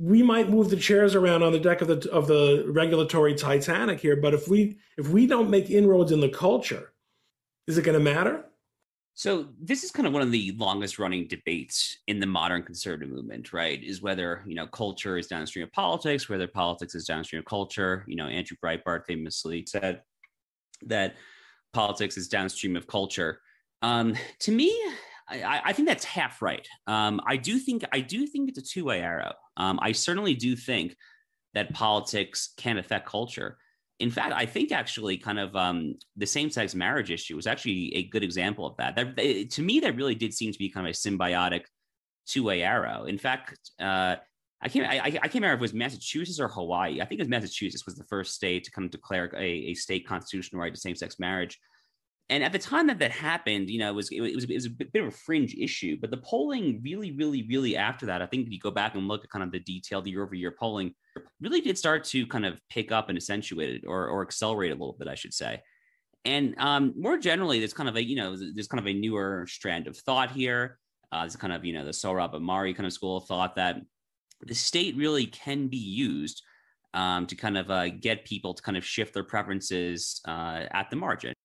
we might move the chairs around on the deck of the regulatory Titanic here, but if we don't make inroads in the culture, is it going to matter? So this is kind of one of the longest running debates in the modern conservative movement, right? Is whether, culture is downstream of politics, whether politics is downstream of culture. Andrew Breitbart famously said that politics is downstream of culture. To me, I think that's half right. I do think it's a two-way arrow. I certainly do think that politics can affect culture. In fact, I think actually kind of the same-sex marriage issue was actually a good example of that. To me, that really did seem to be kind of a symbiotic two-way arrow. In fact, I can't remember if it was Massachusetts or Hawaii. I think it was Massachusetts was the first state to kind of declare a state constitutional right to same-sex marriage. And at the time that happened, it was a bit of a fringe issue. But the polling really, really, really after that, I think if you go back and look at kind of the detailed year-over-year polling, really did start to kind of pick up and accentuate it or accelerate a little bit, I should say. And more generally, there's kind of a newer strand of thought here. It's kind of, the Sohrab Ahmari kind of school of thought that the state really can be used to kind of get people to kind of shift their preferences at the margin.